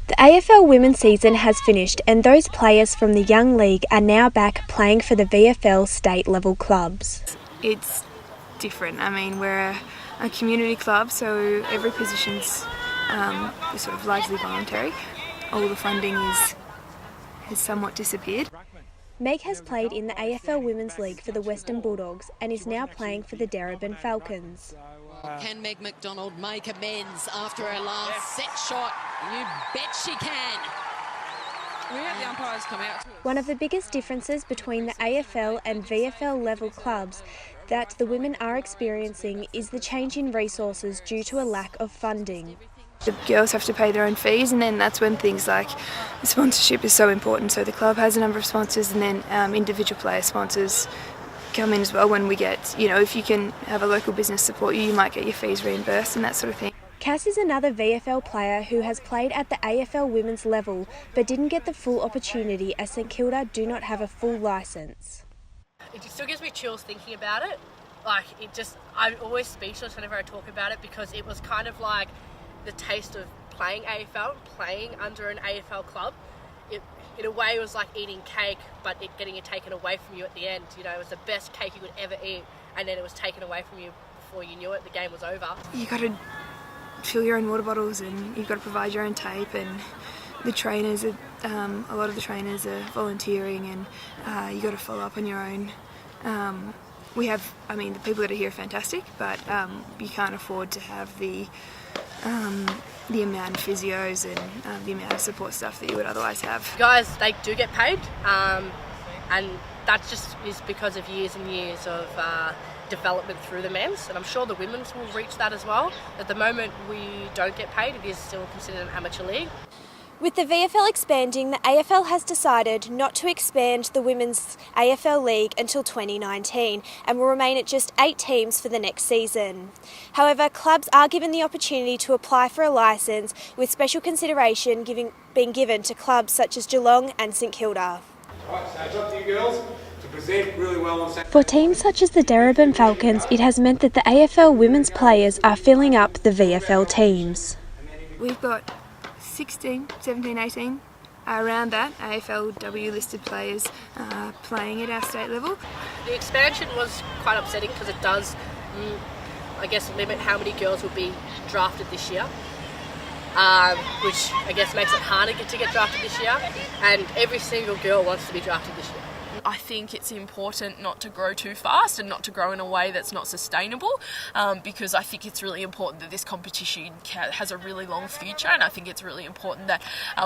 The AFL Women season has finished and those players from the Young League are now back playing for the VFL state level clubs. It's different. I mean, we're a community club, so every position's sort of largely voluntary. All the funding has somewhat disappeared. Meg has played in the AFL Women's League for the Western Bulldogs and is now playing for the Darebin Falcons. Can Meg McDonald make amends after her last set shot? You bet she can. We have the umpires come out to it. One of the biggest differences between the AFL and VFL level clubs that the women are experiencing is the change in resources due to a lack of funding. The girls have to pay their own fees, and then that's when things like sponsorship is so important. So the club has a number of sponsors, and then individual player sponsors come in as well. When we get, if you can have a local business support you, you might get your fees reimbursed and that sort of thing. Cass is another VFL player who has played at the AFL women's level but didn't get the full opportunity as St Kilda do not have a full licence. It still gives me chills thinking about it. I'm always speechless whenever I talk about it because it was kind of like the taste of playing AFL, playing under an AFL club. It, in a way, it was like eating cake, but getting it taken away from you at the end. It was the best cake you could ever eat, and then it was taken away from you before you knew it. The game was over. You got to fill your own water bottles, and you've got to provide your own tape, and the trainers, a lot of the trainers are volunteering, and you got to follow up on your own. The people that are here are fantastic, but you can't afford to have the amount of physios and the amount of support stuff that you would otherwise have. Guys, they do get paid, and that just is because of years and years of development through the men's, and I'm sure the women's will reach that as well. At the moment, we don't get paid. It is still considered an amateur league. With the VFL expanding, the AFL has decided not to expand the Women's AFL League until 2019 and will remain at just 8 teams for the next season. However, clubs are given the opportunity to apply for a licence, with special consideration being given to clubs such as Geelong and St Kilda. Right, so it's up to you girls to present really well on Saturday. For teams such as the Darebin Falcons, it has meant that the AFL women's players are filling up the VFL teams. We've got 16, 17, 18, around that, AFLW listed players playing at our state level. The expansion was quite upsetting because it does, limit how many girls will be drafted this year, which I guess makes it harder to get drafted this year, and every single girl wants to be drafted this year. I think it's important not to grow too fast and not to grow in a way that's not sustainable, because I think it's really important that this competition has a really long future, and I think it's really important that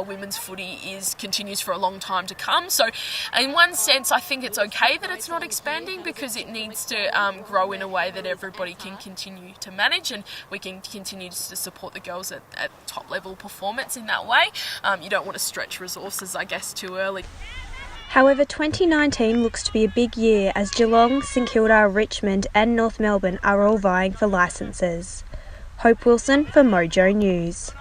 women's footy continues for a long time to come. So in one sense, I think it's okay that it's not expanding, because it needs to grow in a way that everybody can continue to manage, and we can continue to support the girls at top level performance in that way. You don't want to stretch resources, I guess, too early. However, 2019 looks to be a big year as Geelong, St Kilda, Richmond and North Melbourne are all vying for licences. Hope Wilson for MOJO News.